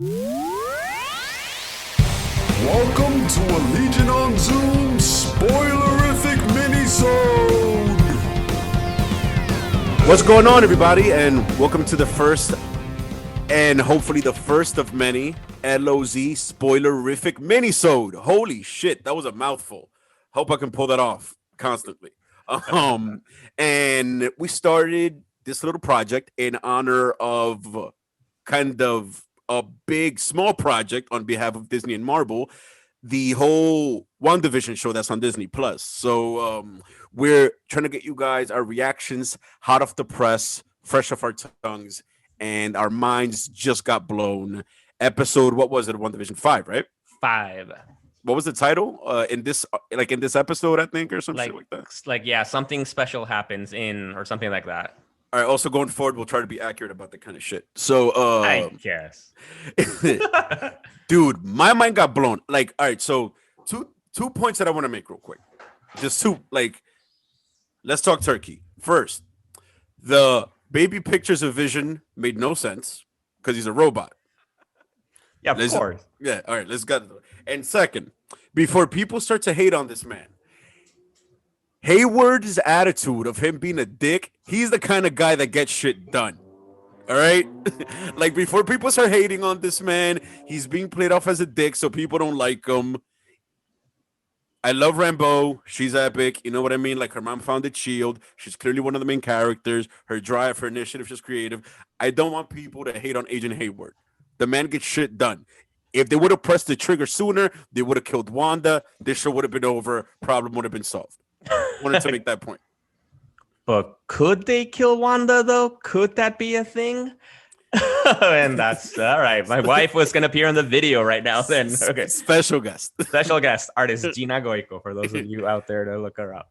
Welcome to a Legion on Zoom Spoilerrific Minisode! What's going on, everybody, and welcome to the first and hopefully the first of many LoZ Spoilerrific Minisode. Holy shit, that was a mouthful. Hope I can pull that off constantly. And we started this little project in honor of kind of a big, small project on behalf of Disney and Marvel, the whole WandaVision show that's on Disney Plus. So we're trying to get you guys our reactions hot off the press, fresh off our tongues, and our minds just got blown. Episode, what was it? WandaVision 5, right? 5. What was the title? In this episode, I think, or something like that. Yeah, something special happens in, or something like that. All right. Also, going forward, we'll try to be accurate about that kind of shit. So, I guess, dude, my mind got blown. Like, all right. So, two points that I want to make real quick. Just two. Like, let's talk turkey first. The baby pictures of Vision made no sense because he's a robot. Yeah, of course. Yeah. All right. Let's get. And second, before people start to hate on this man, Hayward's attitude of him being a dick, he's the kind of guy that gets shit done. All right? Like, before people start hating on this man, he's being played off as a dick, so people don't like him. I love Rambeau. She's epic. You know what I mean? Like, her mom founded S.H.I.E.L.D. She's clearly one of the main characters. Her drive, her initiative, she's creative. I don't want people to hate on Agent Hayward. The man gets shit done. If they would have pressed the trigger sooner, they would have killed Wanda. This show would have been over. Problem would have been solved. Wanted to make that point. But could they kill Wanda, though? Could that be a thing? And that's all right. My wife was going to appear in the video right now. Then, okay. Special guest, artist Gina Goico, for those of you out there to look her up.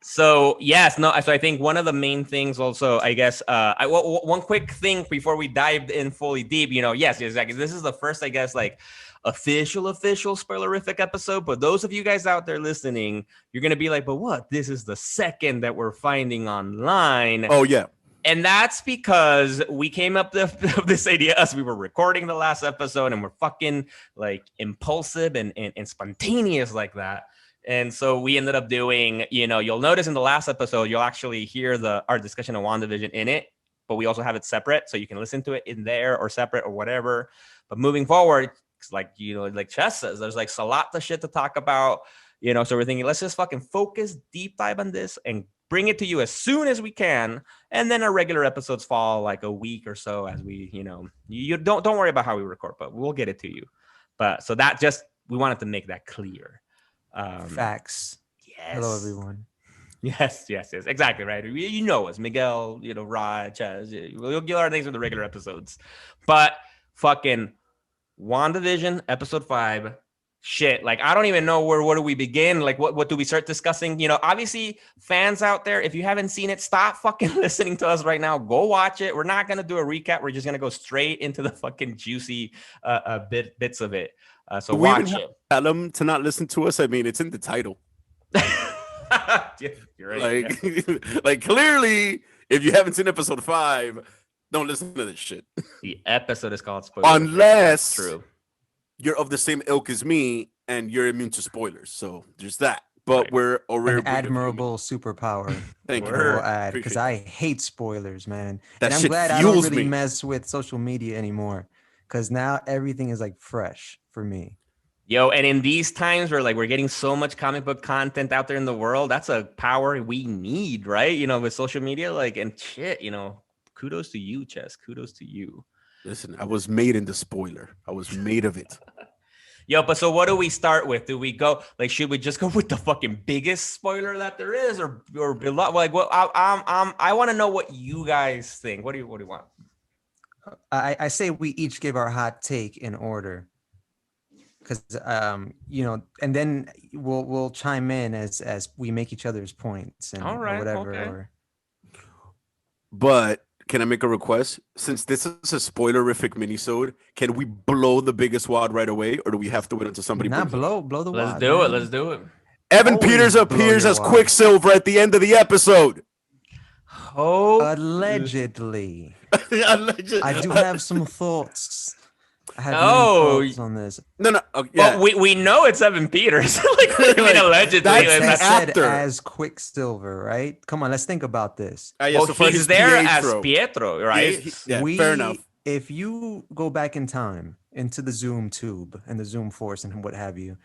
So yes, no. So I think one of the main things, also, I guess, one quick thing before we dive in fully deep. Yes, exactly. This is the first, I guess, like, official spoilerific episode. But those of you guys out there listening, you're gonna be like, but what? This is the second that we're finding online. Oh yeah. And that's because we came up with this idea as we were recording the last episode, and we're fucking like impulsive and spontaneous like that. And so we ended up doing, you'll notice in the last episode, you'll actually hear our discussion of WandaVision in it, but we also have it separate, so you can listen to it in there or separate or whatever. But moving forward, like Chess says, there's like a lot of shit to talk about, so we're thinking, let's just fucking focus, deep dive on this and bring it to you as soon as we can. And then our regular episodes fall like a week or so as we, you don't worry about how we record, but we'll get it to you. But so that we wanted to make that clear. Facts. Yes. Hello, everyone. Yes, exactly right. Us, Miguel, Rod, Chaz. We'll get our names in the regular episodes, but fucking WandaVision episode 5, shit. Like, I don't even know where do we begin. Like, what do we start discussing? Obviously, fans out there, if you haven't seen it, stop fucking listening to us right now. Go watch it. We're not gonna do a recap. We're just gonna go straight into the fucking juicy bits of it. So watch it. Tell them to not listen to us. I mean, it's in the title. Yeah, you're right. Like clearly, if you haven't seen episode 5, don't listen to this shit. The episode is called Spoiler. Unless true, you're of the same ilk as me and you're immune to spoilers. So there's that. But right. We're already an admirable superpower. Thank you. Add because I hate spoilers, man. That and I'm shit glad I don't really me. mess with social media anymore, because now everything is like fresh for me. Yo, and in these times where like we're getting so much comic book content out there in the world, that's a power we need, right? With social media, like, and shit, kudos to you, Chess. Kudos to you. Listen, I was made in the spoiler. I was made of it. Yo, but so what do we start with? Do we go like, should we just go with the fucking biggest spoiler that there is, or below? Like, what? I want to know what you guys think. What do you want? I say we each give our hot take in order, because and then we'll chime in as we make each other's points and all right, whatever. Okay. But can I make a request? Since this is a spoilerific minisode, can we blow the biggest wad right away, or do we have to wait until somebody? Not blow the wad. Let's do it. Evan Always Peters appears as wad. Quicksilver at the end of the episode. Oh, allegedly. I do have some thoughts. I have Oh, many thoughts on this. No. Yeah. Well, we know it's Evan Peters. Like, what do you mean allegedly? That's Like, the I said actor. as Quicksilver, right? Come on, let's think about this. Yeah, well, so far he's his there Pietro. as Pietro, right? Yeah, fair enough. If you go back in time into the Zoom tube and the Zoom force and what have you,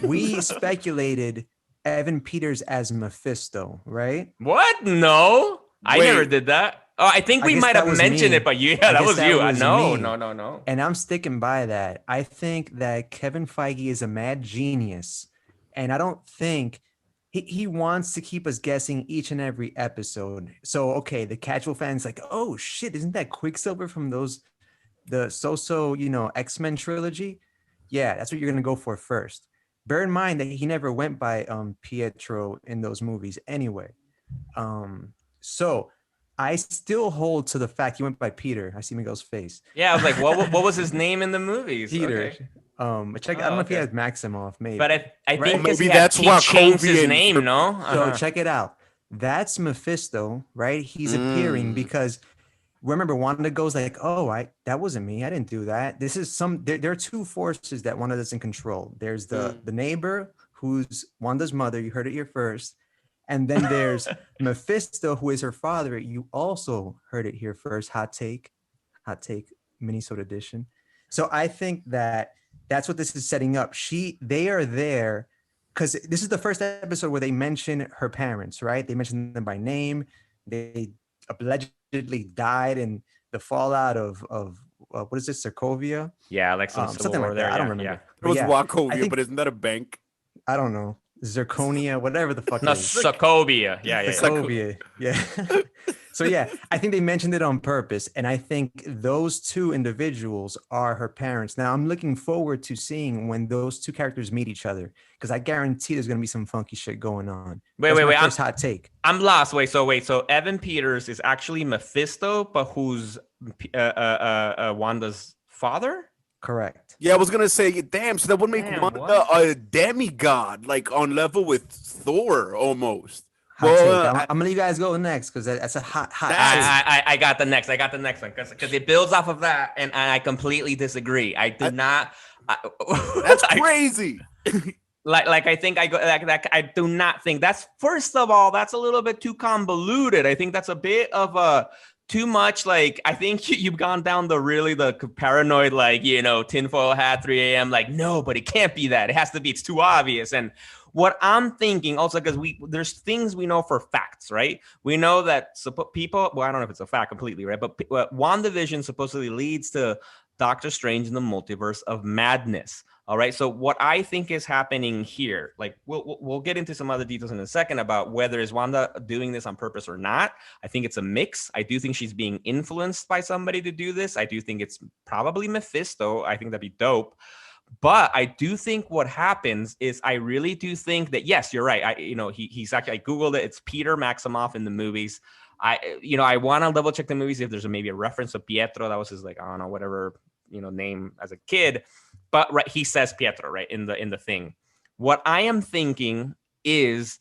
we speculated Evan Peters as Mephisto, right? What? No, I Wait. never did that. Oh, I think I we guess might that have was mentioned me. it, but yeah, I that guess was that you. was No, me. no. And I'm sticking by that. I think that Kevin Feige is a mad genius. And I don't think he wants to keep us guessing each and every episode. So, okay, the casual fans like, oh shit, isn't that Quicksilver from the X-Men trilogy? Yeah, that's what you're going to go for first. Bear in mind that he never went by Pietro in those movies anyway. So I still hold to the fact he went by Peter. I see Miguel's face. Yeah, I was like, what was his name in the movies? Peter. Okay. Check. I don't know if he has Maximoff, maybe. But I Right? think 'cause Maybe he that's he what changed his Kovian- name, no? So Uh-huh. check it out. That's Mephisto, right? He's appearing because remember Wanda goes like, "Oh, that wasn't me. I didn't do that." This is there are two forces that Wanda doesn't control. There's the neighbor who's Wanda's mother. You heard it here first. And then there's Mephisto, who is her father. You also heard it here first. Hot take, Minisode edition. So I think that's what this is setting up. They are there because this is the first episode where they mention her parents, right? They mention them by name. They allegedly died in the fallout of what is this, Sokovia? Yeah, like some Something civil war like there. that. I don't yeah, remember. yeah. It was Yeah, Wachovia, I think- but isn't that a bank? I don't know. Zirconia, whatever the fuck No, it is. Sokovia. Yeah. Sokovia. Yeah. So yeah, I think they mentioned it on purpose. And I think those two individuals are her parents. Now I'm looking forward to seeing when those two characters meet each other, because I guarantee there's gonna be some funky shit going on. Wait, That's wait, my wait. First hot take. I'm lost. Wait, so Evan Peters is actually Mephisto, but who's Wanda's father? Correct. Yeah, I was gonna say, damn. So that would make Damn, Wanda what? a demigod, like on level with Thor almost. Hot Well, take. I'm gonna let you guys go next because that's a hot take. I got the next. I got the next one because it builds off of that, and I completely disagree. I do not. That's crazy. I think I do not think that's, first of all, that's a little bit too convoluted. I think that's a bit of a too much. Like, I think you've gone down the paranoid, like, tinfoil hat, 3 a.m. Like, no, but it can't be that. It has to be. It's too obvious. And what I'm thinking also, because there's things we know for facts, right? We know that people, well, I don't know if it's a fact completely, right? But WandaVision supposedly leads to Doctor Strange in the Multiverse of Madness. All right. So what I think is happening here, like we'll get into some other details in a second about whether is Wanda doing this on purpose or not. I think it's a mix. I do think she's being influenced by somebody to do this. I do think it's probably Mephisto. I think that'd be dope. But I do think what happens is I really do think that, yes, you're right. He's actually, I Googled it. It's Peter Maximoff in the movies. I want to double check the movies if there's maybe a reference to Pietro. That was his, like, I don't know, whatever, name as a kid. But right, he says Pietro, right, in the thing. What I am thinking is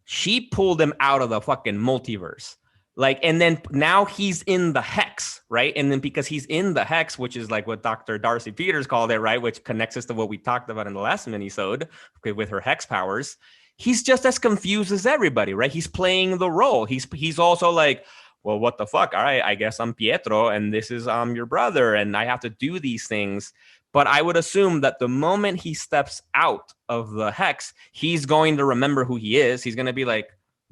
she pulled him out of the fucking multiverse. Like, and then now he's in the hex, right? And then because he's in the hex, which is like what Dr. Darcy Peters called it, right? Which connects us to what we talked about in the last minisode, okay, with her hex powers. He's just as confused as everybody, right? He's playing the role. He's also like, well, what the fuck? All right, I guess I'm Pietro, and this is your brother, and I have to do these things. But I would assume that the moment he steps out of the hex, he's going to remember who he is. He's going to be like,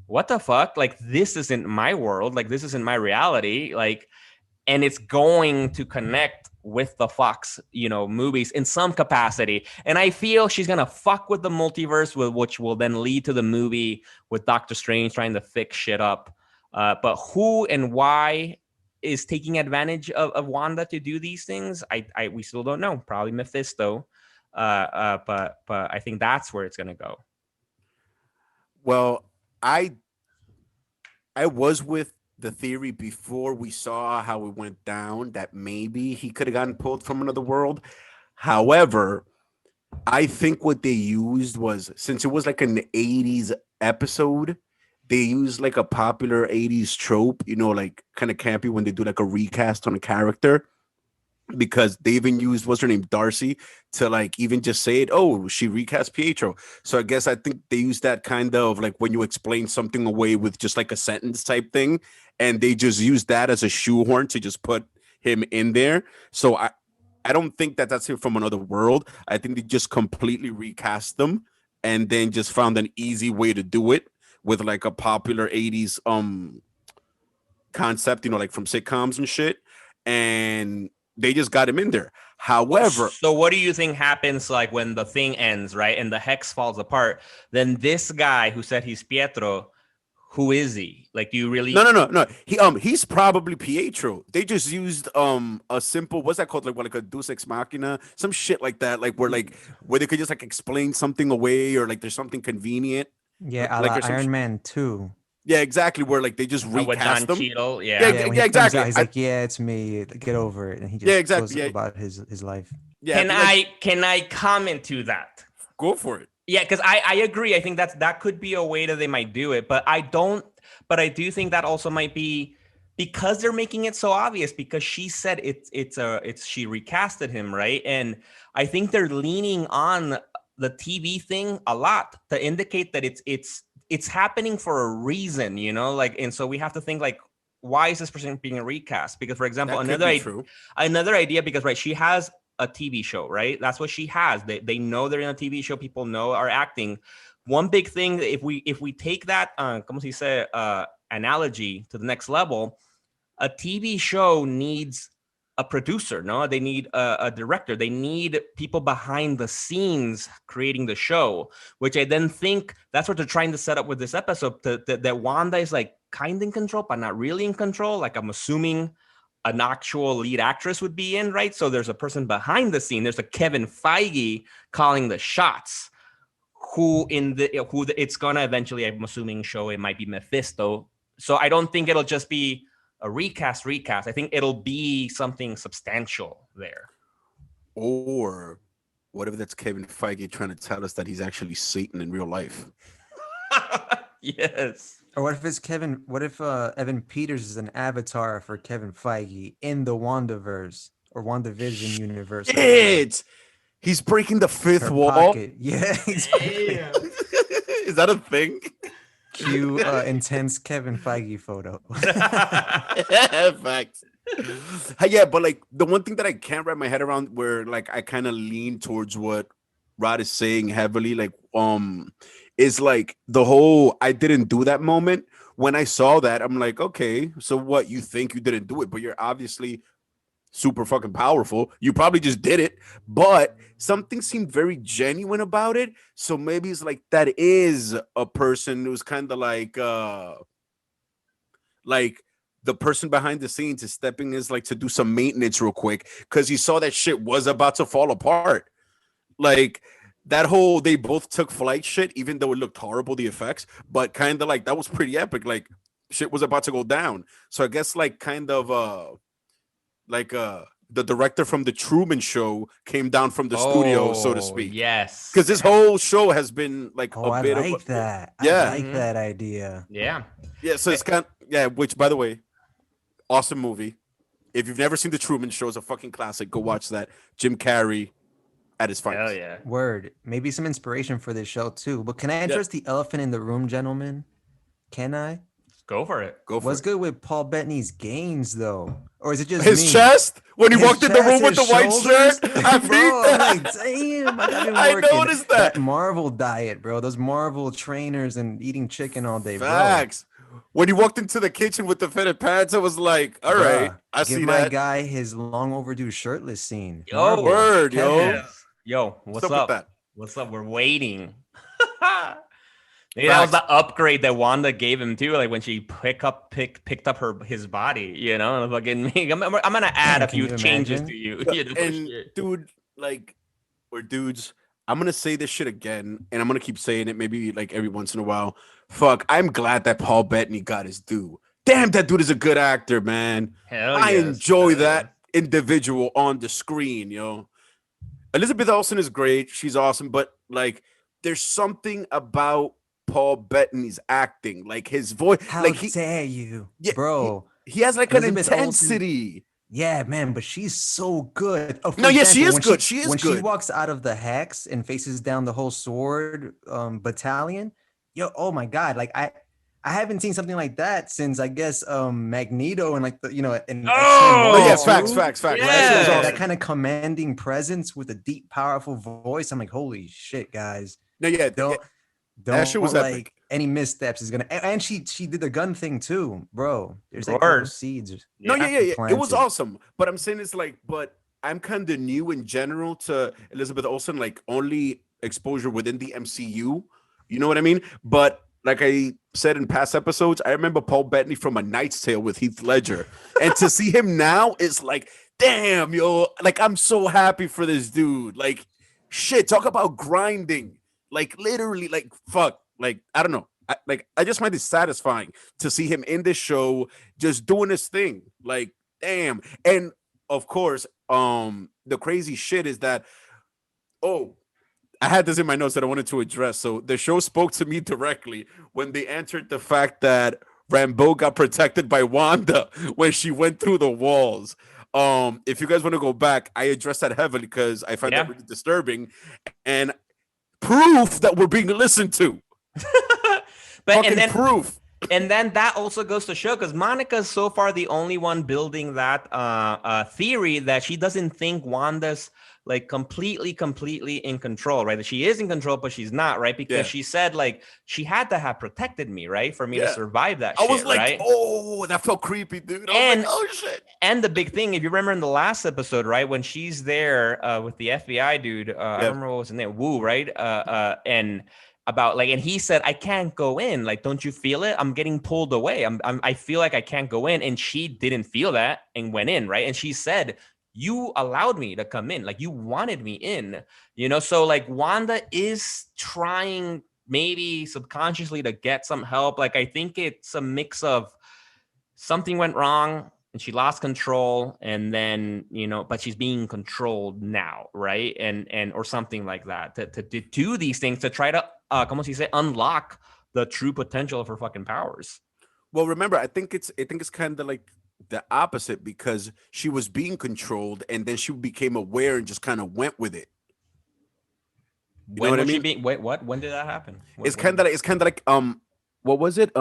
what the fuck? Like, this isn't my world. Like, this isn't my reality. Like, and it's going to connect with the Fox, movies in some capacity. And I feel she's going to fuck with the multiverse, which will then lead to the movie with Doctor Strange trying to fix shit up. But who and why is taking advantage of Wanda to do these things? We still don't know. Probably Mephisto. But I think that's where it's going to go. Well, I was with the theory before we saw how it went down that maybe he could have gotten pulled from another world. However, I think what they used was, since it was like an 80s episode, they use like a popular 80s trope, you know, like kind of campy when they do like a recast on a character, because they even used what's her name, Darcy, to like even just say it. Oh, she recast Pietro. So I think they use that kind of like when you explain something away with just like a sentence type thing, and they just use that as a shoehorn to just put him in there. So I don't think that that's him from another world. I think they just completely recast them and then just found an easy way to do it with like a popular 80s concept, you know, like from sitcoms and shit. And they just got him in there. However, so what do you think happens like when the thing ends, right? And the hex falls apart? Then this guy who said he's Pietro, who is he? Like, do you really? No. He's probably Pietro. They just used a simple, what's that called? Like a Deus Ex Machina, some shit like that. Like where they could just like explain something away, or like there's something convenient. Yeah, like Iron Man 2. Yeah, exactly. Where like they just with recast Don them. Cheadle, Yeah, when he comes exactly. out, he's like, yeah, it's me. Get over it. And he just exactly. goes about his life. Yeah. Can I comment to that? Go for it? Yeah, because I agree. I think that could be a way that they might do it, but I do think that also might be because they're making it so obvious, because she said she recasted him, right? And I think they're leaning on the TV thing a lot to indicate that it's happening for a reason, you know, like, and so we have to think like, why is this person being recast? Because, for example, another idea, because right, she has a TV show, right? That's what she has. They know they're in a TV show. People know are acting. One big thing, if we take that, como se dice, analogy to the next level, a TV show needs a producer, no? They need a director. They need people behind the scenes creating the show, which I then think that's what they're trying to set up with this episode, that Wanda is like kind of in control, but not really in control. Like, I'm assuming an actual lead actress would be in, right? So there's a person behind the scene. There's a Kevin Feige calling the shots, who it's gonna eventually, I'm assuming, show it might be Mephisto. So I don't think it'll just be a recast. I think it'll be something substantial there. Or what if that's Kevin Feige trying to tell us that he's actually Satan in real life? Yes. Or what if Evan Peters is an avatar for Kevin Feige in the WandaVerse or WandaVision universe? He's breaking the fifth wall. Pocket. Yeah, exactly. Is that a thing? Cue intense Kevin Feige photo. Facts. Yeah, but like the one thing that I can't wrap my head around, where like I kind of lean towards what Rod is saying heavily, like is like the whole I didn't do that moment. When I saw that, I'm like, okay, so what, you think you didn't do it, but you're obviously super fucking powerful. You probably just did it, but something seemed very genuine about it. So maybe it's like that is a person who's kind of like the person behind the scenes is stepping in like to do some maintenance real quick because he saw that shit was about to fall apart. Like that whole they both took flight shit, even though it looked horrible, the effects, but kind of like that was pretty epic. Like shit was about to go down. So I guess like kind of the director from the Truman Show came down from the studio, so to speak. Yes, because this whole show has been like I bit like of that. Yeah, I like that idea. Yeah. So it's kind of, which by the way, awesome movie. If you've never seen the Truman Show, it's a fucking classic. Go watch that. Jim Carrey at his finest. Hell yeah. Word. Maybe some inspiration for this show too. But can I address the elephant in the room, gentlemen? Can I? Go for it. What's good with Paul Bettany's gains though? Or is it just his me? chest when he walked in the room with the white shoulders? shirt? I Bro, that. I'm like, damn, I noticed that. Marvel diet, bro. Those Marvel trainers and eating chicken all day, Facts. Bro. When he walked into the kitchen with the fitted pants, I was like, all right, I see that. Give my guy his long overdue shirtless scene. Yo, Marvel. Word, Kevin. yo, what's up? With that? What's up? We're waiting. Maybe that was the upgrade that Wanda gave him too. Like when she picked up his body, you know. Fucking, I'm gonna add a few changes to you. You know? And dude, like, or dudes, I'm gonna say this shit again, and I'm gonna keep saying it maybe like every once in a while. Fuck, I'm glad that Paul Bettany got his due. Damn, that dude is a good actor, man. Hell I yes. enjoy that individual on the screen, yo. Elizabeth Olsen is great. She's awesome, but like, there's something about Paul Bettany's acting, like his voice. How like dare you, yeah, bro? He has like Elizabeth an Olsen- intensity. Yeah, man, but she's so good. Oh, for No, yeah, she example, is when good. She is when she good. walks out of the hex and faces down the whole sword battalion. Yo, oh my god! Like I haven't seen something like that since I guess Magneto and like the in X-Men Oh, Oh yeah, 1 and 2. facts. Right? Yeah. So She was that awesome. kind of commanding presence with a deep, powerful voice. I'm like, holy shit, guys! No, yeah, Don't that shit was like epic. any missteps is gonna. And she did the gun thing too, bro. There's like Lord. little seeds. No, yeah. It was planted. awesome. But I'm saying it's like, but I'm kind of new in general to Elizabeth Olsen, like only exposure within the MCU. You know what I mean? But like I said in past episodes, I remember Paul Bettany from A Knight's Tale with Heath Ledger. And to see him now is like, damn, yo, like I'm so happy for this dude. Like, shit, talk about grinding. Like literally, like fuck. Like, I don't know. I just find it satisfying to see him in this show just doing his thing. Like, damn. And of course, the crazy shit is that I had this in my notes that I wanted to address. So the show spoke to me directly when they answered the fact that Rambeau got protected by Wanda when she went through the walls. If you guys want to go back, I addressed that heavily because I find that really disturbing and proof that we're being listened to. But Fucking and then proof. And then that also goes to show, because Monica's so far the only one building that theory that she doesn't think Wanda's like completely in control, right? That she is in control, but she's not, right? Because she said like she had to have protected me, right, for me to survive that. I was like, right? oh, that felt creepy, dude. I was like, oh shit. And the big thing, if you remember in the last episode, right, when she's there with the FBI dude, I don't remember what was his name, Wu, right? And about like, and he said, I can't go in. Like, don't you feel it? I'm getting pulled away. I feel like I can't go in. And she didn't feel that and went in, right? And she said, you allowed me to come in. Like, you wanted me in, So like Wanda is trying maybe subconsciously to get some help. Like, I think it's a mix of something went wrong and she lost control, and then but she's being controlled now, right? And or something like that to do these things to try to como se dice, unlock the true potential of her fucking powers. Well, remember, I think it's kind of like the opposite, because she was being controlled and then she became aware and just kind of went with it. You know what I mean? Wait, what? When did that happen? It's kind of like what was it?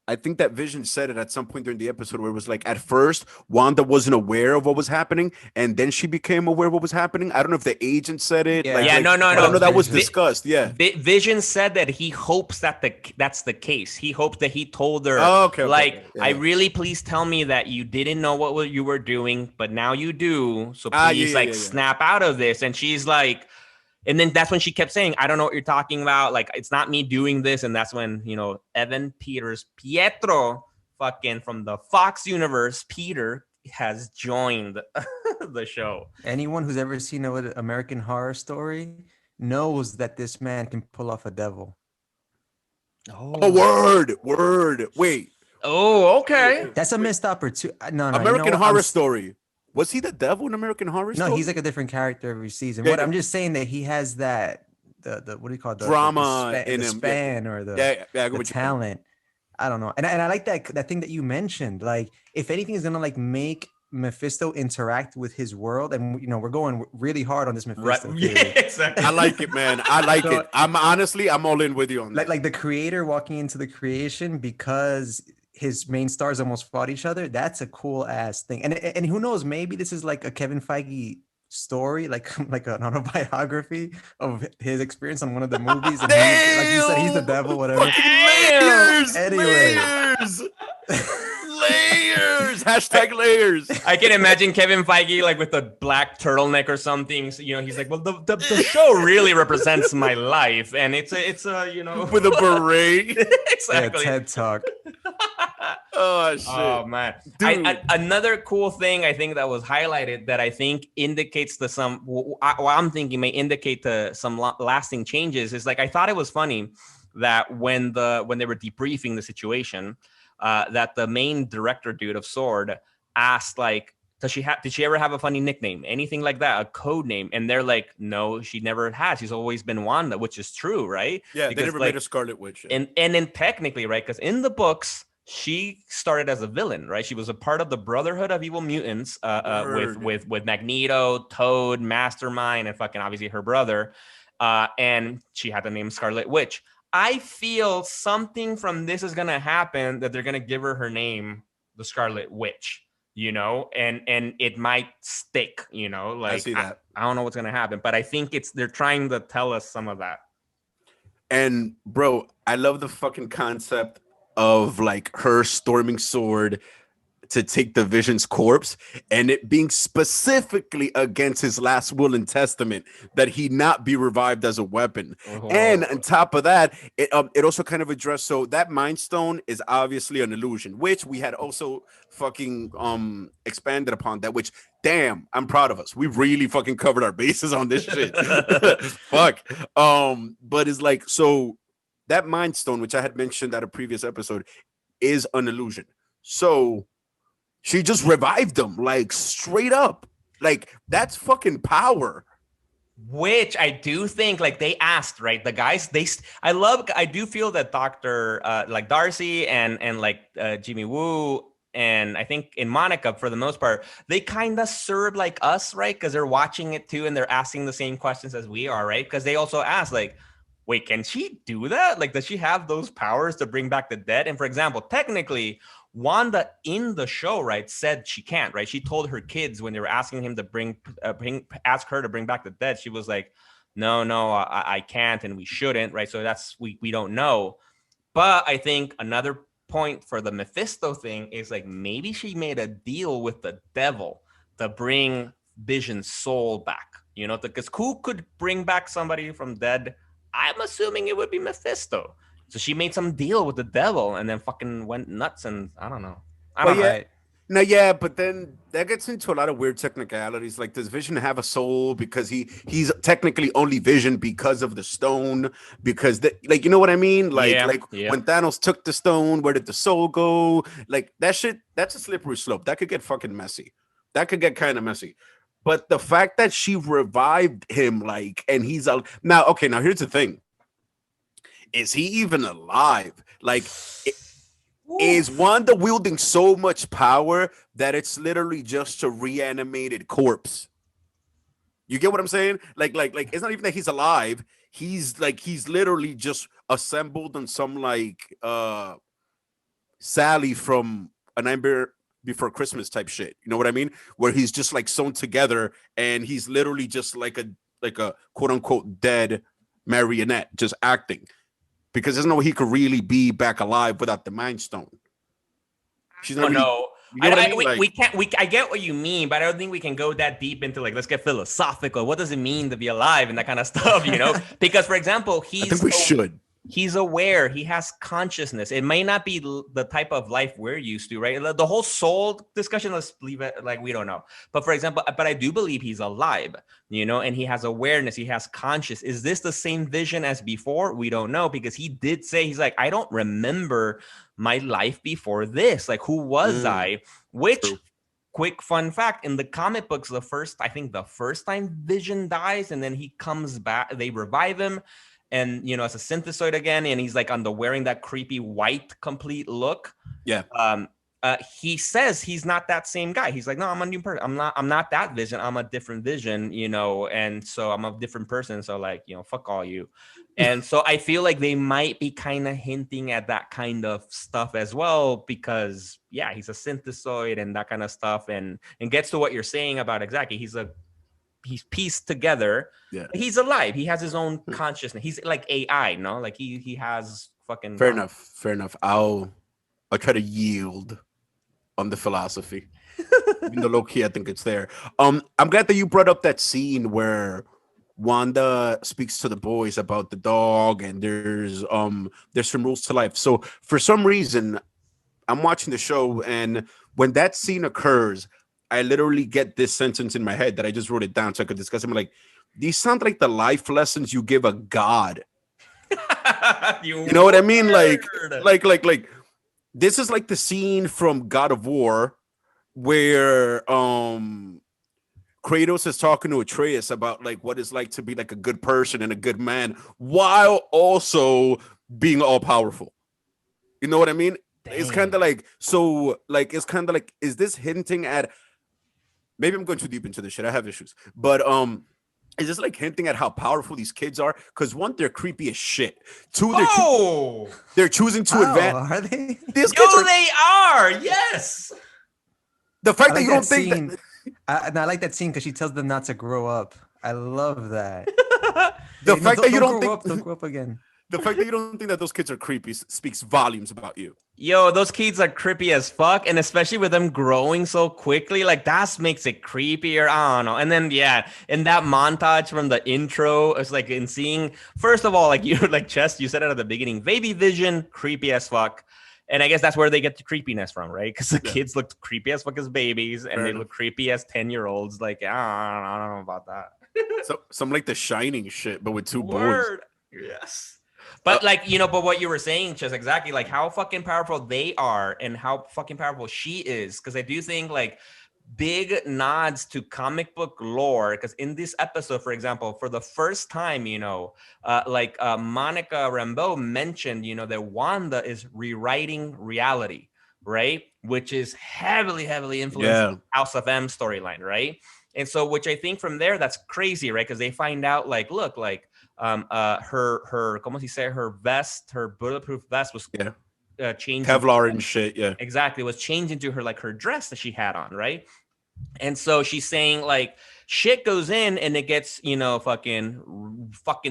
I think that Vision said it at some point during the episode where it was like, at first Wanda wasn't aware of what was happening, and then she became aware of what was happening. I don't know if the agent said it. No. I don't know. That was discussed. Yeah. Vision said that he hopes that that's the case. He hopes that he told her, I really, please tell me that you didn't know what you were doing, but now you do. So please, snap out of this. And she's like, and then that's when she kept saying, I don't know what you're talking about. Like, it's not me doing this. And that's when, Pietro, fucking from the Fox universe, Peter has joined the show. Anyone who's ever seen an American Horror Story knows that this man can pull off a devil. Oh, word. Wait. Oh, okay. That's a missed opportunity. No, American Horror Story. Was he the devil in American Horror Story? No, he's like a different character every season. Yeah, I'm just saying that he has that the what do you call it? Drama in him, span or the talent. I don't know, and I like that thing that you mentioned. Like, if anything is gonna like make Mephisto interact with his world, and we're going really hard on this Mephisto. Right. Yeah, exactly. I like it, man. I like it. I'm all in with you on that. Like the creator walking into the creation because his main stars almost fought each other. That's a cool ass thing. And who knows, maybe this is like a Kevin Feige story, like an autobiography of his experience on one of the movies. And like you said, he's the devil, whatever. Layers. Anyway. Layers. Hashtag layers. I can imagine Kevin Feige like with a black turtleneck or something. So, he's like, well, the show really represents my life, and it's a with a beret. Exactly. Yeah, TED Talk. Oh shit. Oh man. Another cool thing I think that was highlighted that I think indicates to some, what I'm thinking may indicate to some lasting changes is, like, I thought it was funny that when they were debriefing the situation, that the main director dude of S.W.O.R.D. asked, like, did she ever have a funny nickname, anything like that, a code name? And they're like, no, she never has. She's always been Wanda, which is true, right? Yeah, because, they never made a Scarlet Witch. And then technically, right, because in the books she started as a villain, right? She was a part of the Brotherhood of Evil Mutants, with Magneto, Toad, Mastermind, and fucking obviously her brother, and she had the name Scarlet Witch. I feel something from this is gonna happen, that they're gonna give her name, the Scarlet Witch, and it might stick, like I see that. I don't know what's gonna happen, but I think they're trying to tell us some of that. And bro, I love the fucking concept of like her storming sword to take the Vision's corpse, and it being specifically against his last will and testament that he not be revived as a weapon. And on top of that, it also kind of addressed, so that Mind Stone is obviously an illusion, which we had also fucking expanded upon that, which damn, I'm proud of us. We really fucking covered our bases on this shit. Fuck. But it's like, so that Mind Stone, which I had mentioned at a previous episode, is an illusion. So she just revived them, like straight up. Like that's fucking power. Which I do think, like they asked, right? The guys, I do feel that Dr. Like Darcy and like Jimmy Woo, and I think in Monica, for the most part, they kind of serve like us, right? Because they're watching it too, and they're asking the same questions as we are, right? Because they also ask, like, wait, can she do that? Like, does she have those powers to bring back the dead? And for example, technically, Wanda in the show, right, said she can't, right? She told her kids when they were asking him to ask her to bring back the dead, she was like, no, I can't, and we shouldn't, right? So that's, we don't know. But I think another point for the Mephisto thing is like, maybe she made a deal with the devil to bring Vision's soul back, because who could bring back somebody from dead? I'm assuming it would be Mephisto. So she made some deal with the devil and then fucking went nuts, and I don't know. Yeah, but then that gets into a lot of weird technicalities. Like, does Vision have a soul? Because he's technically only Vision because of the stone. Because like, you know what I mean? Like, when Thanos took the stone, where did the soul go? Like that shit. That's a slippery slope. That could get fucking messy. That could get kind of messy. But the fact that she revived him, like, and he's now, okay. Now here's the thing. Is he even alive? Like, is Wanda wielding so much power that it's literally just a reanimated corpse? You get what I'm saying? Like, it's not even that he's alive. He's literally just assembled on some like Sally from A Nightmare Before Christmas type shit. You know what I mean? Where he's just like sewn together, and he's literally just like a quote unquote dead marionette, just acting. Because there's no way he could really be back alive without the Mind Stone. She's not. No. We can't. I get what you mean, but I don't think we can go that deep into like, let's get philosophical. What does it mean to be alive and that kind of stuff, Because, for example, I think we should. He's aware. He has consciousness. It may not be the type of life we're used to, right? The whole soul discussion, let's leave it like we don't know. But for example, I do believe he's alive, and he has awareness. He has conscious. Is this the same Vision as before? We don't know, because he did say, he's like, I don't remember my life before this. Like, who was I? Which, true. Quick fun fact, in the comic books, the first time Vision dies and then he comes back, they revive him. And, as a synthesoid again, and he's like wearing that creepy white complete look. Yeah. He says he's not that same guy. He's like, no, I'm a new person. I'm not that Vision. I'm a different Vision, and so I'm a different person. So like, fuck all you. And so I feel like they might be kind of hinting at that kind of stuff as well, because he's a synthesoid and that kind of stuff. And gets to what you're saying about exactly. He's pieced together. Yeah. He's alive. He has his own consciousness. He's like AI, no? Like he has fucking. Fair enough. I'll try to yield on the philosophy. Even though low key, I think it's there. I'm glad that you brought up that scene where Wanda speaks to the boys about the dog, and there's some rules to life. So for some reason, I'm watching the show, and when that scene occurs, I literally get this sentence in my head that I just wrote it down so I could discuss it. I'm like, these sound like the life lessons you give a god. You know what I mean? Like, this is like the scene from God of War where Kratos is talking to Atreus about like what it's like to be like a good person and a good man while also being all powerful. You know what I mean? It's kind of like, so like, it's kind of like, is this hinting at, maybe I'm going too deep into this shit, I have issues, but is this like hinting at how powerful these kids are? Because one, they're creepy as shit. Two, they're choosing to advance. Are they? These kids they are. Yes. The fact I that like you don't that think scene. And I like that scene because she tells them not to grow up. I love that. the fact that you don't grow think up, don't grow up again. the fact that you don't think that those kids are creepy speaks volumes about you. Yo, those kids are creepy as fuck, and especially with them growing so quickly, like that makes it creepier. I don't know. And then in that montage from the intro, it's like in seeing, first of all, like you like Chess, you said it at the beginning, baby vision, creepy as fuck. And I guess that's where they get the creepiness from, right? Because the kids looked creepy as fuck as babies, and they look creepy as 10-year-olds. Like, I don't know about that. So some like The Shining shit, but with two Word. boys. Yes. But like, but what you were saying, just exactly like how fucking powerful they are and how fucking powerful she is. Because I do think like big nods to comic book lore. Because in this episode, for example, for the first time, Monica Rambeau mentioned, that Wanda is rewriting reality, right? Which is heavily influenced House of M storyline, right? And so, which I think from there, that's crazy, right? Because they find out, like, look, like, her, como se dice, her vest, her bulletproof vest was changed. Kevlar and shit, Exactly, was changed into her dress that she had on, right? And so she's saying, like, shit goes in and it gets, fucking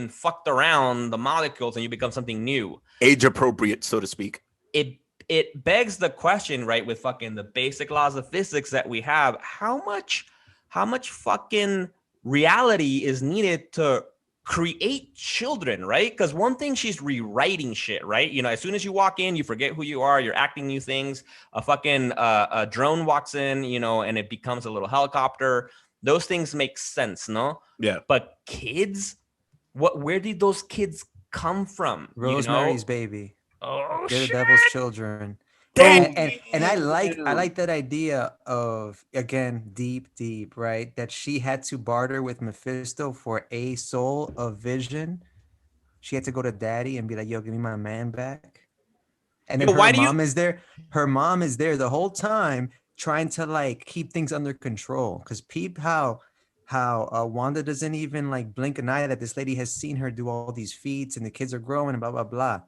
fucked around the molecules and you become something new. Age appropriate, so to speak. It begs the question, right, with fucking the basic laws of physics that we have, how much fucking reality is needed to create children, right? Because one thing, she's rewriting shit, right? As soon as you walk in, you forget who you are, you're acting new things. A drone walks in, and it becomes a little helicopter. Those things make sense, no? Yeah. But kids, where did those kids come from? Rosemary's Baby. Oh, They're shit. the devil's children. Dang. And I like that idea of, again, deep, right? That she had to barter with Mephisto for a soul of vision. She had to go to daddy and be like, yo, give me my man back. And then her mom is there the whole time trying to like keep things under control. Because peep how Wanda doesn't even like blink an eye that this lady has seen her do all these feats and the kids are growing and blah, blah, blah.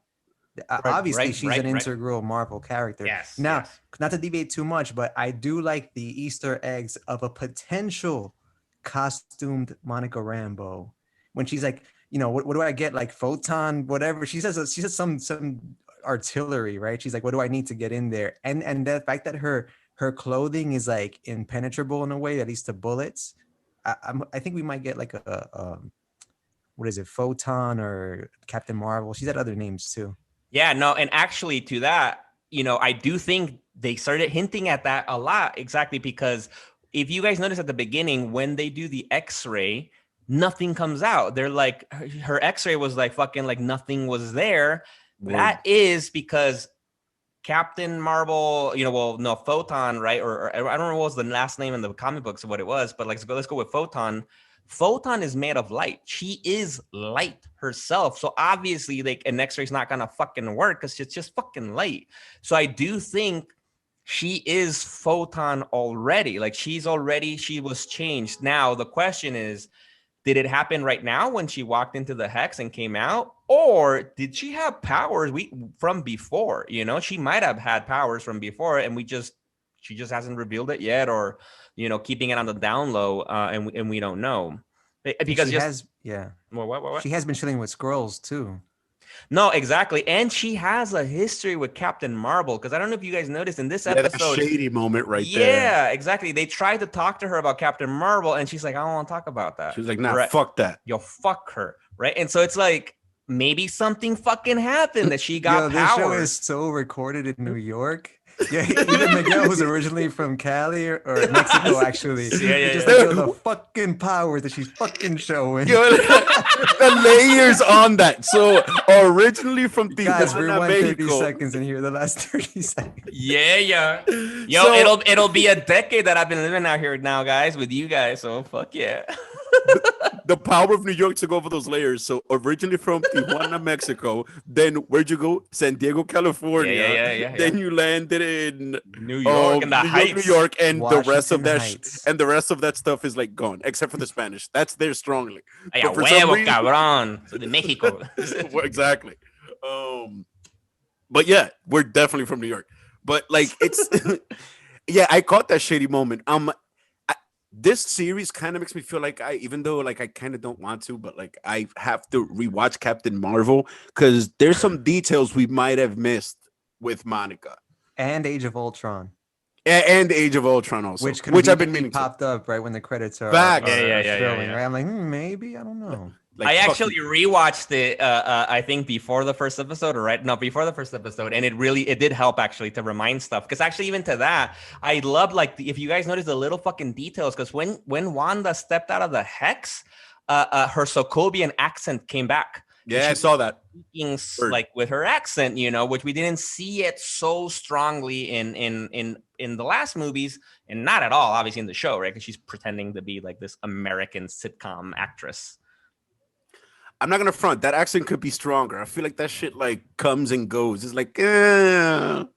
Obviously, she's an integral Marvel character. Yes. Now, not to deviate too much, but I do like the Easter eggs of a potential costumed Monica Rambeau. When she's like, what do I get? Like photon, whatever. She says some artillery, right? She's like, what do I need to get in there? And the fact that her clothing is like impenetrable in a way, at least to bullets. I think we might get like a what is it, Photon or Captain Marvel? She's had other names too. Yeah, no, and actually to that, I do think they started hinting at that a lot, exactly, because if you guys notice at the beginning, when they do the X-ray, nothing comes out. They're like, her X-ray was like fucking like nothing was there. Word. That is because Captain Marvel, Photon, right? Or I don't know what was the last name in the comic books of what it was, but let's go with Photon. Photon is made of light. She is light herself. So obviously, like, an X-ray is not gonna fucking work because it's just fucking light. So I do think she is Photon already. Like, she was changed. Now the question is, did it happen right now when she walked into the Hex and came out? Or did she have powers from before? She might have had powers from before and she just hasn't revealed it yet, or keeping it on the down low, and we don't know because what? She has been chilling with Skrulls too. No, exactly, and she has a history with Captain Marvel, because I don't know if you guys noticed in this episode, that shady moment right there. Yeah, exactly. They tried to talk to her about Captain Marvel, and she's like, I don't want to talk about that. She was like, nah, fuck that. Yo, fuck her, right? And so it's like, maybe something fucking happened that she got powers. This show is so recorded in New York Yeah, even Miguel, who's originally from Cali or Mexico, actually. Yeah. Just like, yo, the fucking power that she's fucking showing. Yo, the layers on that. So originally from Guys, Tijuana, rewind 30 Mexico. seconds and hear the last 30 seconds. Yeah. Yo, So- it'll be a decade that I've been living out here now, guys, with you guys. So fuck yeah. The power of New York took over those layers. So originally from Tijuana, Mexico. Then where'd you go? San Diego, California. Yeah. Then you landed in New York and the Heights. New York, and the rest of Washington that Heights. and the rest of that stuff is like gone, except for the Spanish. That's there strongly. Ay, But a for some huevo, reason- cabrón. Soy de Mexico. Well, exactly. But yeah, we're definitely from New York. But like it's yeah, I caught that shady moment. This series kind of makes me feel like even though like I kind of don't want to, but like I have to rewatch Captain Marvel because there's some details we might have missed with Monica And Age of Ultron, and Age of Ultron also, which I've been meaning to. popped up right when the credits are Facts. Yeah. showing, right? I'm like, maybe, I don't know. Like, I fuck actually you. rewatched it. I think before the first episode, before the first episode, and it did help actually to remind stuff. Because actually, even to that, I loved like if you guys notice the little fucking details. Because when Wanda stepped out of the hex, her Sokovian accent came back. Yeah, I saw that. Speaking like with her accent, which we didn't see it so strongly in the last movies, and not at all, obviously in the show, right? Because she's pretending to be like this American sitcom actress. I'm not gonna front. That accent could be stronger. I feel like that shit like comes and goes. It's like, No,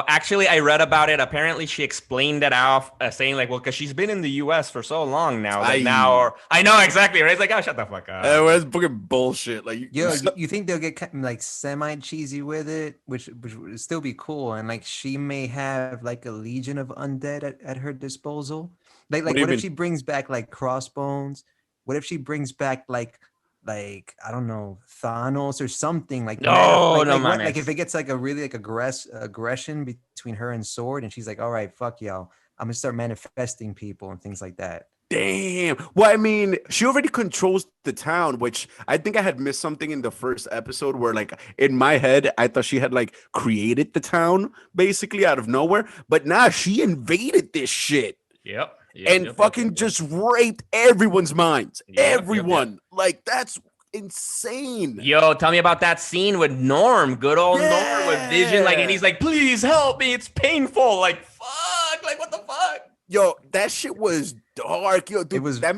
actually, I read about it. Apparently, she explained it out, saying like, well, because she's been in the U.S. for so long now. That I know exactly, right? It's like, oh, shut the fuck up. That's fucking bullshit. Like, You think they'll get like semi cheesy with it, which would still be cool, and like she may have like a legion of undead at her disposal. Like What do you what if mean? she brings back like Crossbones? What if she brings back like I don't know, Thanos or something like like if it gets like a really like aggression between her and Sword, and she's like, all right, fuck y'all, I'm gonna start manifesting people and things like that. damn. Well, I mean, she already controls the town, which I think I had missed something in the first episode where, like, in my head, I thought she had like created the town basically out of nowhere, but nah, she invaded this shit. Yep. And fucking just raped everyone's minds. Yep. Everyone. Like, that's insane. Yo, tell me about that scene with Norm, good old Norm with Vision, like, and he's like, please help me, it's painful. Like, fuck, like, what the fuck? Yo, that shit was dark. Yo, dude, It was- that,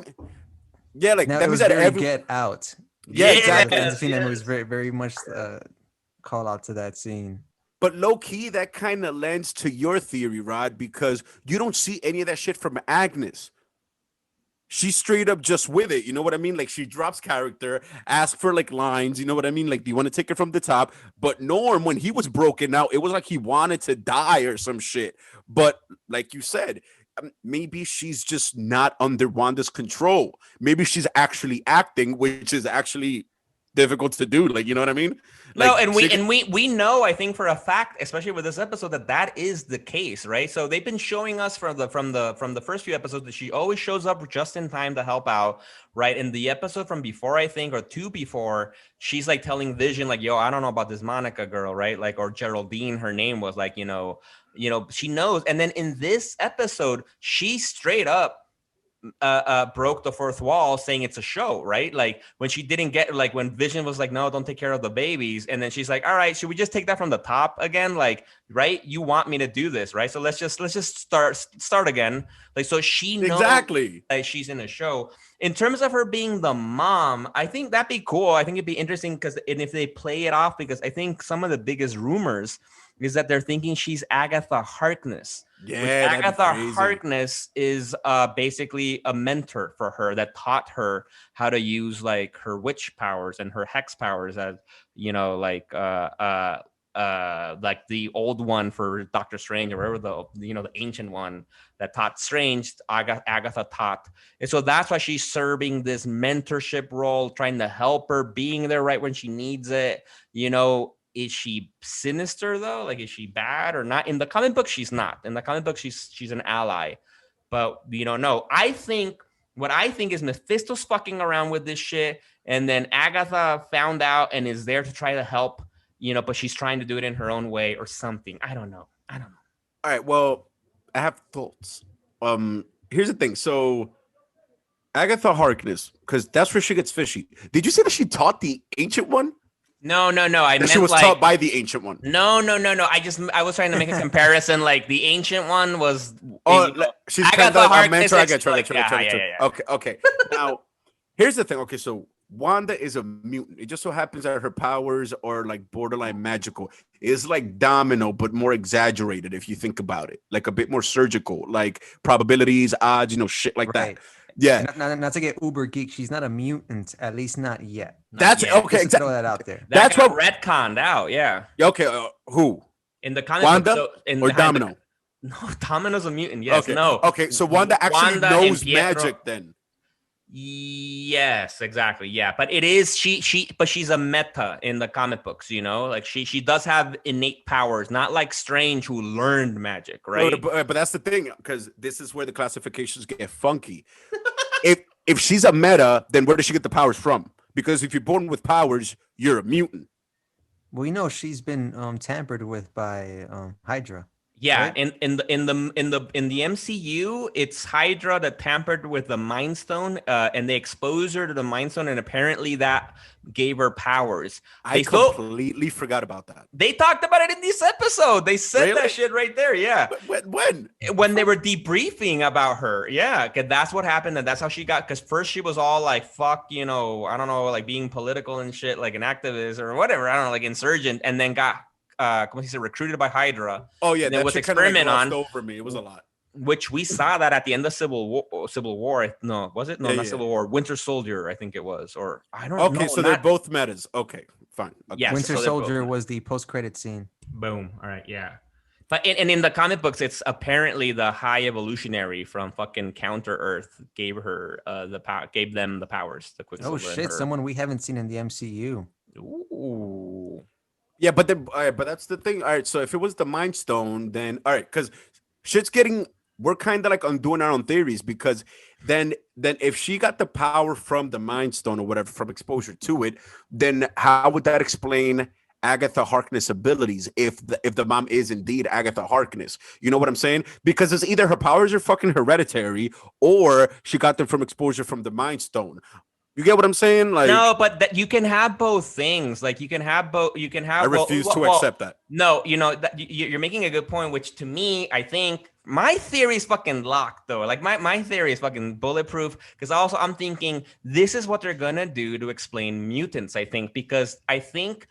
yeah, like Now that it was means that very every Get Out. Yeah, Yes, exactly. The scene that yes. was very very much call out to that scene. But low key, that kind of lends to your theory, Rod, because you don't see any of that shit from Agnes. She's straight up just with it. You know what I mean? Like, she drops character, asks for like lines. You know what I mean? Like, do you want to take it from the top? But Norm, when he was broken out, it was like he wanted to die or some shit. But like you said, maybe she's just not under Wanda's control. Maybe she's actually acting, which is actually difficult to do. Like, you know what I mean? No, Like, and we know, I think, for a fact, especially with this episode, that is the case, right? So they've been showing us from the first few episodes that she always shows up just in time to help out, right? In the episode from before, I think, or two before, she's like telling Vision, like, yo, I don't know about this Monica girl, right? Like, or Geraldine, her name was, like, you know, she knows. And then in this episode, she straight up broke the fourth wall, saying it's a show, right? Like, when she didn't get, like, when Vision was like, no, don't take care of the babies, and then she's like, all right, should we just take that from the top again? Like, right, you want me to do this, right? So let's just start again. Like, so she knows exactly. that she's in a show. In terms of her being the mom, I think that'd be cool. I think it'd be interesting because if they play it off, because I think some of the biggest rumors is that they're thinking she's Agatha Harkness. Yeah, Agatha Harkness is basically a mentor for her that taught her how to use like her witch powers and her hex powers, as you know, like the old one for Doctor Strange, or whatever, the ancient one that taught Strange, Agatha taught. And so that's why she's serving this mentorship role, trying to help her, being there right when she needs it. Is she sinister though? Like, is she bad or not? In the comic book, she's not. In the comic book, she's an ally. But we don't know. I think is Mephisto's fucking around with this shit, and then Agatha found out and is there to try to help, but she's trying to do it in her own way or something. I don't know. I don't know. All right, well, I have thoughts. Here's the thing. So Agatha Harkness, because that's where she gets fishy. Did you say that she taught the Ancient One? No. I meant She was like taught by the Ancient One. No. I was trying to make a comparison. Like the Ancient One was. She's Agatha kind of like a Harkness. mentor. I get you. Yeah. Okay. Now, here's the thing. Okay, so Wanda is a mutant. It just so happens that her powers are like borderline magical. It's like Domino, but more exaggerated if you think about it. Like a bit more surgical, like probabilities, odds, shit like that. Yeah. Not to get uber geek, she's not a mutant, at least not yet. That's yet. okay. Just throw that out there. That's what retconned out. Yeah. Okay. Who? In the comic Wanda book, or Domino? No, Domino's a mutant. Yes. Okay. No. Okay. So Wanda actually knows magic then. Yes, exactly. Yeah, but it is but she's a meta in the comic books, like she does have innate powers, not like Strange who learned magic, right? No, but that's the thing, because this is where the classifications get funky. if she's a meta, then where does she get the powers from? Because if you're born with powers, you're a mutant. We know she's been tampered with by Hydra. Yeah, right? in the MCU, it's Hydra that tampered with the Mind Stone, and they exposed her to the Mind Stone, and apparently that gave her powers. I completely forgot about that. They talked about it in this episode. They said that shit right there. Yeah. When they were debriefing about her. Yeah, because that's what happened, and that's how she got. Because first she was all like, "Fuck," I don't know, like being political and shit, like an activist or whatever. I don't know, like insurgent, and then got. Recruited by Hydra. Oh yeah, that was experiment on over me. It was a lot. Which we saw that at the end of Civil War. No, was it? No, not Civil War. Winter Soldier, I think it was. Or I don't know. Okay, so they're both metas. Okay, fine. Okay. Yes, Winter Soldier was the post-credit scene. Boom. All right, yeah. But in the comic books, it's apparently the High Evolutionary from fucking Counter Earth gave her gave them the powers. The Quicksilver. Oh shit! Someone we haven't seen in the MCU. Ooh. Yeah, but that's the thing. All right, so if it was the Mind Stone, then all right, because we're kind of like undoing our own theories, because then if she got the power from the Mind Stone or whatever from exposure to it, then how would that explain Agatha Harkness' abilities if the mom is indeed Agatha Harkness? You know what I'm saying? Because it's either her powers are fucking hereditary or she got them from exposure from the Mind Stone. You get what I'm saying? Like, no, but that you can have both things. Like you can have both. You can have. I refuse to accept that. No, that you're making a good point. Which to me, I think my theory is fucking locked though. Like my theory is fucking bulletproof. Because also I'm thinking this is what they're gonna do to explain mutants. I think because I think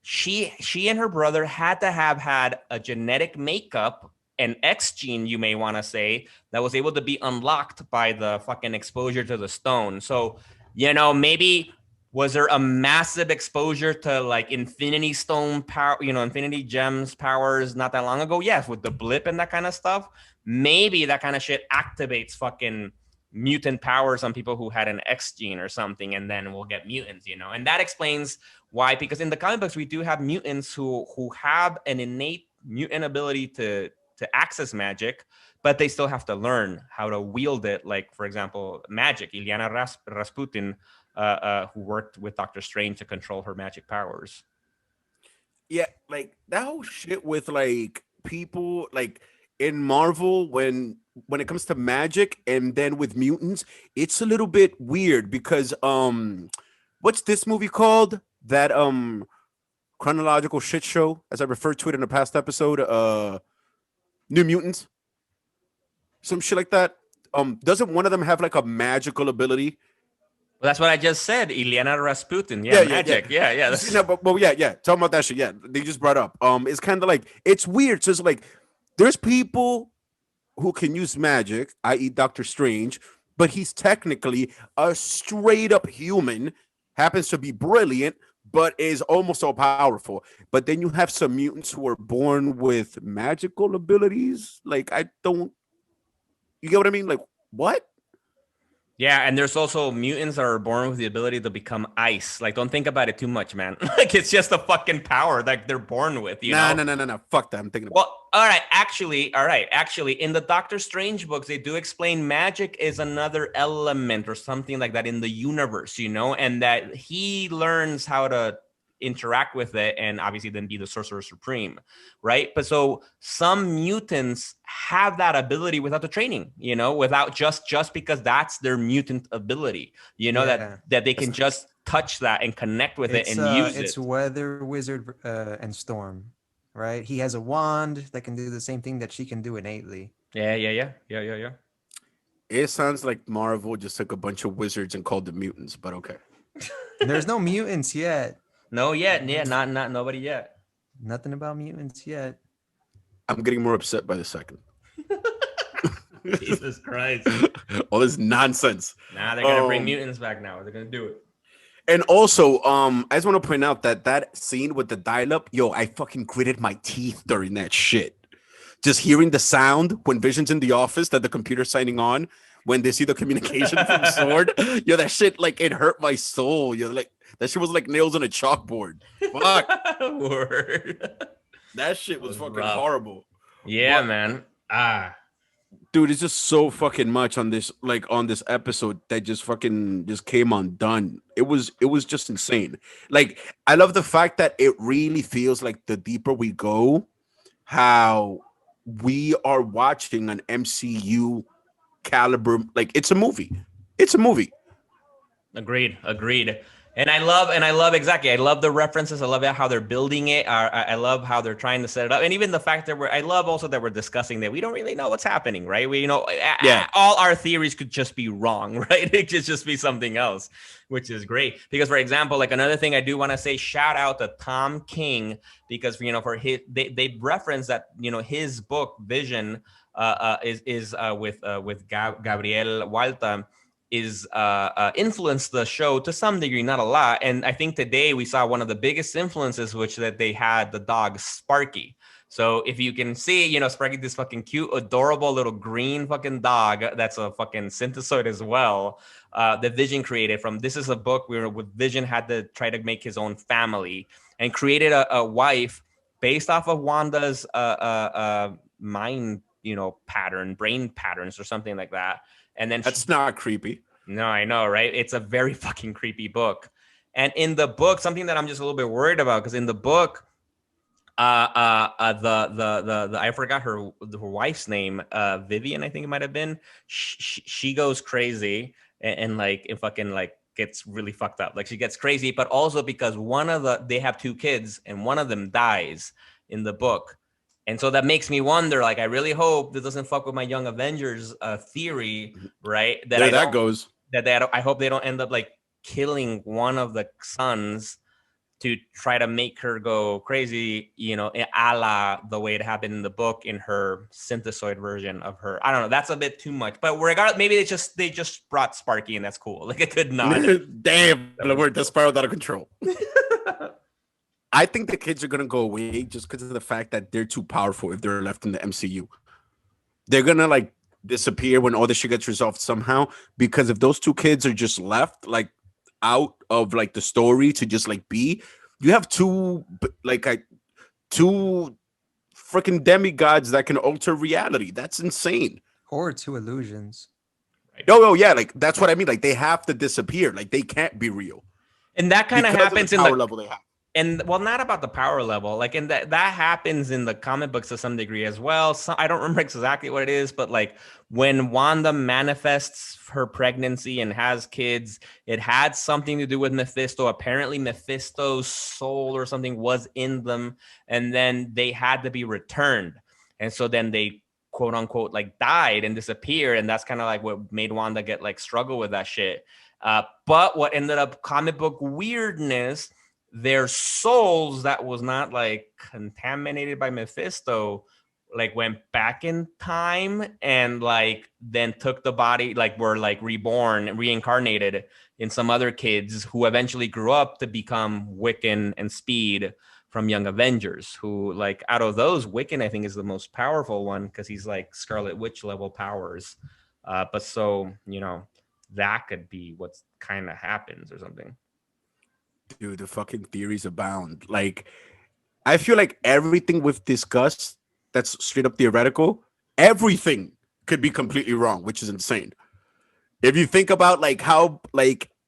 she and her brother had to have had a genetic makeup. An X gene, you may want to say, that was able to be unlocked by the fucking exposure to the stone. So. Maybe was there a massive exposure to like Infinity Stone power, Infinity Gems powers not that long ago? Yes, with the blip and that kind of stuff. Maybe that kind of shit activates fucking mutant powers on people who had an X gene or something, and then we'll get mutants, and that explains why. Because in the comic books, we do have mutants who have an innate mutant ability to access magic, but they still have to learn how to wield it. Like, for example, magic. Ilyana Rasputin, who worked with Doctor Strange to control her magic powers. Yeah, like that whole shit with like people like in Marvel when it comes to magic and then with mutants, it's a little bit weird because what's this movie called? That chronological shit show, as I referred to it in a past episode, New Mutants. Some shit like that. Doesn't one of them have like a magical ability? Well, that's what I just said. Ilyana Rasputin. Yeah, magic. Yeah. Talking about that shit. Yeah, they just brought up. It's kind of like it's weird. So it's like there's people who can use magic, i.e., Doctor Strange, but he's technically a straight up human. Happens to be brilliant, but is almost so powerful. But then you have some mutants who are born with magical abilities. Like you get what I mean? Like, what? Yeah, and there's also mutants that are born with the ability to become ice. Like, don't think about it too much, man. Like, it's just a fucking power that they're born with, No. Fuck that. I'm thinking about Well, all right. Actually, in the Doctor Strange books, they do explain magic is another element or something like that in the universe, and that he learns how to interact with it and obviously then be the Sorcerer Supreme, right? But so some mutants have that ability without the training, you know, without just because that's their mutant ability, you know, that they can just touch that and connect with it and use it. It's Weather Wizard and Storm, right? He has a wand that can do the same thing that she can do innately. Yeah. It sounds like Marvel just took a bunch of wizards and called them mutants, but okay. There's no mutants yet. No, yet. Yeah, not nobody yet. Nothing about mutants yet. I'm getting more upset by the second. Jesus Christ. All this nonsense. Nah, they're gonna bring mutants back now. They're gonna do it. And also, I just want to point out that scene with the dial-up, I fucking gritted my teeth during that shit. Just hearing the sound when Vision's in the office that the computer's signing on, when they see the communication from Sword, that shit, like, it hurt my soul. Like, that shit was like nails on a chalkboard. Fuck. Word. That shit was fucking rough. Horrible. Yeah, But- man. Dude, it's just so fucking much on this episode that just came undone. It was just insane. Like, I love the fact that it really feels like the deeper we go, how we are watching an MCU caliber. Like, it's a movie. Agreed. And I love exactly. I love the references. I love how they're building it. I love how they're trying to set it up, and even the fact that I love also that we're discussing that we don't really know what's happening, right? All our theories could just be wrong, right? It could just be something else, which is great. Because, for example, like another thing I do want to say, shout out to Tom King, because for his they reference that his book Vision is with Gabriel Walta. Is influenced the show to some degree, not a lot. And I think today we saw one of the biggest influences, which that they had the dog Sparky. So if you can see, Sparky, this fucking cute, adorable little green fucking dog that's a fucking synthesoid as well, that Vision created from. This is a book where Vision had to try to make his own family and created a wife based off of Wanda's mind, brain patterns or something like that. And then that's not creepy. No, I know, right? It's a very fucking creepy book. And in the book, something that I'm just a little bit worried about, because in the book, the I forgot her wife's name, Vivian, I think it might have been. She goes crazy and fucking like gets really fucked up. Like, she gets crazy, but also because they have two kids and one of them dies in the book. And so that makes me wonder, like, I really hope this doesn't fuck with my Young Avengers theory, right? I hope they don't end up like killing one of the sons to try to make her go crazy, a la the way it happened in the book in her synthesoid version of her. I don't know. That's a bit too much, but regardless, maybe they just brought Sparky and that's cool. Like, it could not. Damn, that spiraled out of control. I think the kids are going to go away just because of the fact that they're too powerful if they're left in the MCU. They're going to, like, disappear when all this shit gets resolved somehow, because if those two kids are just left, like, out of, like, the story to just, like, be, you have two freaking demigods that can alter reality. That's insane. Or two illusions. No, yeah, like, that's what I mean. Like, they have to disappear. Like, they can't be real. And that kind of happens in the power level they have. And well, not about the power level, like, and that happens in the comic books to some degree as well. So I don't remember exactly what it is, but like when Wanda manifests her pregnancy and has kids, it had something to do with Mephisto. Apparently Mephisto's soul or something was in them, and then they had to be returned. And so then they quote unquote like died and disappeared. And that's kind of like what made Wanda get like struggle with that shit. But what ended up comic book weirdness, their souls that was not like contaminated by Mephisto, like went back in time and like then took the body, like were like reborn, reincarnated in some other kids who eventually grew up to become Wiccan and Speed from Young Avengers, who like out of those, Wiccan I think is the most powerful one because he's like Scarlet Witch level powers. But so, that could be what kind of happens or something. Dude, the fucking theories abound. Like, I feel like everything we've discussed that's straight up theoretical, everything could be completely wrong, which is insane. If you think about like how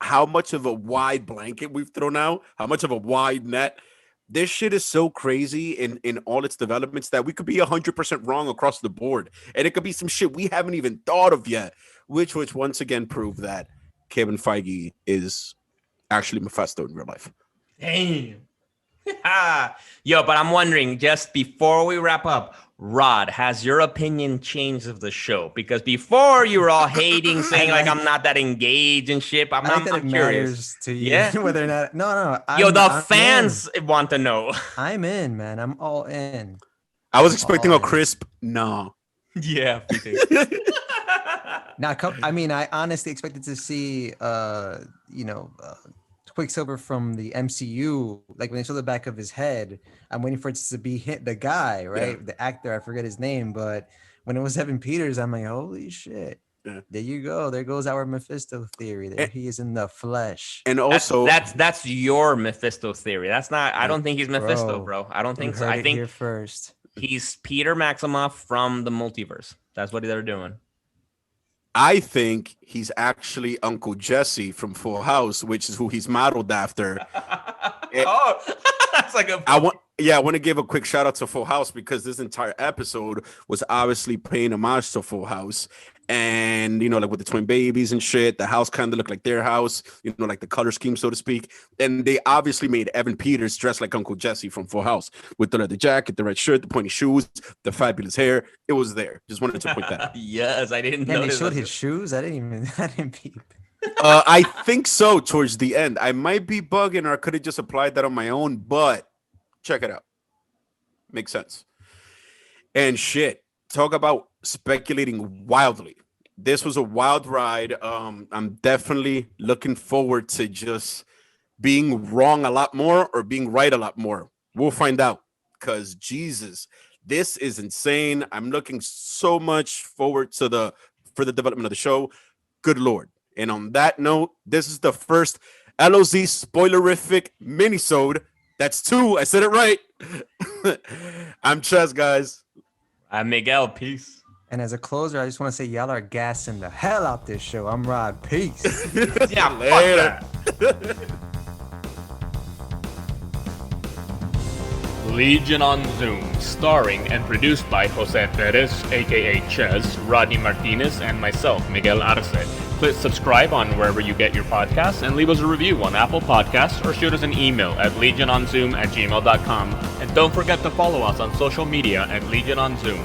how much of a wide blanket we've thrown out, how much of a wide net. This shit is so crazy in all its developments that we could be 100% wrong across the board. And it could be some shit we haven't even thought of yet, which once again prove that Kevin Feige is actually Mephisto in real life. Damn. Yo, but I'm wondering, just before we wrap up, Rod, has your opinion changed of the show? Because before you were all hating, saying like I'm not that engaged and shit. I'm curious to you, yeah, whether or not. No. I'm fans want to know. I'm in, man. I'm all in. I was expecting a crisp no. Yeah. Now, I mean, I honestly expected to see, Quicksilver from the MCU, like when they show the back of his head, I'm waiting for it to be the guy, right? Yeah. The actor, I forget his name, but when it was Evan Peters, I'm like, holy shit. Yeah. There you go. There goes our Mephisto theory. There he is in the flesh. And also that's your Mephisto theory. That's not, I don't think he's Mephisto, bro. I don't think so. I think here first. He's Peter Maximoff from the multiverse. That's what they're doing. I think he's actually Uncle Jesse from Full House, which is who he's modeled after. That's like I want to give a quick shout out to Full House because this entire episode was obviously paying homage to Full House. And, like with the twin babies and shit, the house kind of looked like their house, like the color scheme, so to speak. And they obviously made Evan Peters dress like Uncle Jesse from Full House with the leather jacket, the red shirt, the pointy shoes, the fabulous hair. It was there. Just wanted to point that out. Yes, I didn't know. They showed his shoes? I didn't peep. I think so towards the end. I might be bugging or I could have just applied that on my own, but check it out. Makes sense. And shit. Talk about speculating wildly. This was a wild ride. I'm definitely looking forward to just being wrong a lot more or being right a lot more. We'll find out because Jesus, this is insane. I'm looking so much forward to for the development of the show. Good Lord. And on that note, this is the first LoZ Spoilerrific Minisode. That's 2. I said it right. I'm Ches, guys. I'm Miguel. Peace. And as a closer, I just want to say y'all are gassing the hell out this show. I'm Rod. Peace. Yeah, later. Legion on Zoom, starring and produced by Jose Perez, aka Ches, Rodney Martinez, and myself, Miguel Arce. Click subscribe on wherever you get your podcasts and leave us a review on Apple Podcasts or shoot us an email at legiononzoom@gmail.com. And don't forget to follow us on social media at Legion on Zoom.